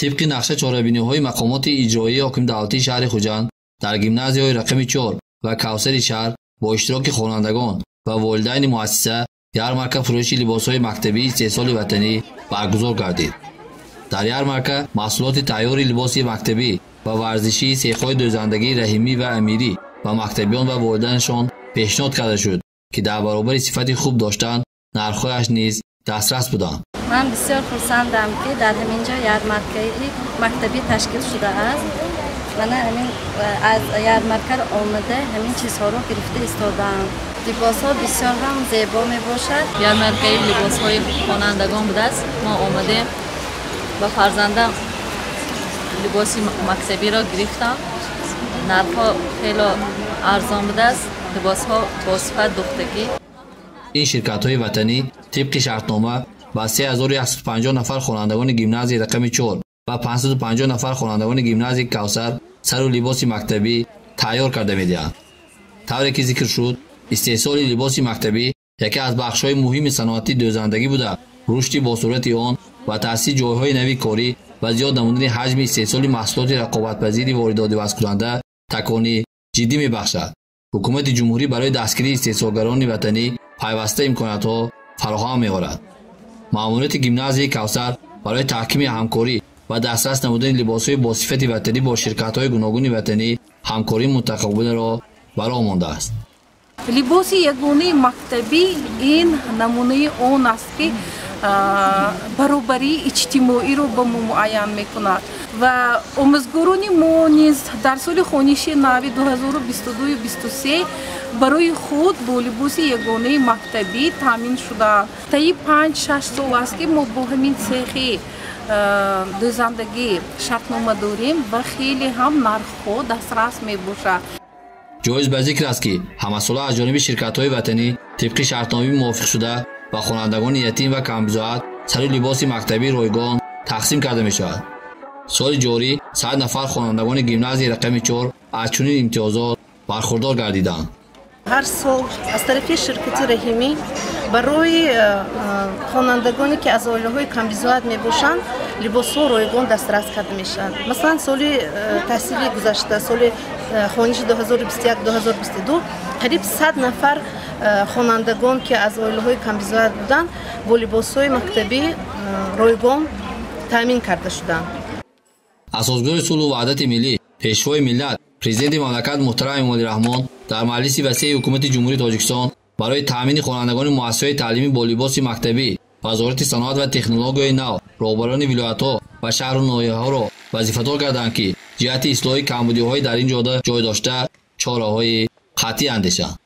طبق نقشه چاره‌بینی‌های مقامات اجرایی حاکم دولتی شهر خوجند در گیمنازیای رقم 4 و کوثر شهر با اشتراک خوانندگان و والدین مؤسسه یارمارکه فروش لباس‌های مکتبی استحصال وطنی برگزار گردید. در یارمارکه محصولات تیار لباس مکتبی و ورزشی سیخ‌های دوزندگی رحیمی و امیری و مکتبیان و والدینشان پیشنهاد کرده شد که در برابر صفت خوب داشتن نرخ‌هایش نیز دسترس بودند. من بسیار خرسندم که در همینجا یارمارکه مکتبی تشکیل شده است. من همین از یارمارکه آمده همین چیزها رو گرفته ایستادم. لباس‌ها بسیار هم زیبا میباشد. یارمارکه لباس‌های خوانندگان بوده است. ما آمده با فرزندم لباس مکتبی را گرفتم. نرخ‌ها خیلی ارزان بوده است. لباس‌ها با صفت دختگی. این شرکت‌های وطنی طبق شرطنامه با 3150 نفر خوانندگان گیمنازی رقم 4 و 550 نفر خوانندگان گیمنازی کوثر سر و لباس مکتبی تیار کرده می‌دهند. طوری که ذکر شد، استحصال لباس مکتبی یکی از بخش‌های مهم صنعتی دوزندگی بوده. رشد با صورت آن و تأسیس جای‌های نوی کاری و زیاد نمودن حجم استحصال محصولات رقابت‌پذیر واردات و کننده تکانی جدی می‌بخشد. حکومت جمهوری برای دستگیری استحصالگران وطنی پیوسته امکانات‌ها فراهم می‌آورد. مأموریت گیمنازی کوثر برای تحکیم همکاری و دسترس نمودن لباس‌های با صفت وطنی با شرکت‌های گوناگون وطنی همکاری متقابل را برآورده است. لباس یگانه مکتبی این نمونه آن است که برابری اجتماعی رو به ما معین میکند و آموزگاران ما نیز در سال خوانشی نوی 2022-23 برای خود با لباس یگانه مکتبی تامین شده. طی 5-6 سال است که ما با همین سیخ دوزندگی شرطنامه داریم و خیلی هم نرخ‌ها دسترس میباشد. جایز به ذکر است که همساله از جانب شرکت‌های وطنی طبق شرطنامه موافق شده و خوانندگان یتیم و کمبزاعت سر لباس مکتبی رایگان تقسیم کرده می شود. سال جاری 100 نفر خوانندگان گیمنازی رقم 4 از چنین امتیازات برخوردار گردیدند. هر سال از طرف شرکت رحیمی برای خوانندگانی که از عائله‌های کمبزاعت میباشند لباس‌ها رایگان دسترس کرده میشن. مثلا سال تحصیلی گذشته سال خوانش 2021-2022 قریب 100 نفر خوانندگان که از عائله‌های کمبزاعت بودند با لباس‌های مکتبی رایگان تامین کرده شدند. اساسگار صلح و وحدت ملی پیشوای ملت پرزیدنت مملکت محترم امامعلی رحمان در مجلس وسیع حکومت جمهوری تاجیکستان برای تامین خوانندگان مؤسسه‌های تعلیمی با لباس مکتبی وزارت صنعت و تکنولوژی نو رهبران ولایت‌ها و شهر و ناحیه‌ها را وظیفه‌دار کردند که جهت اصلاح کمبودی‌های در این جاده جای داشته چاره‌های قطعی اندیشند.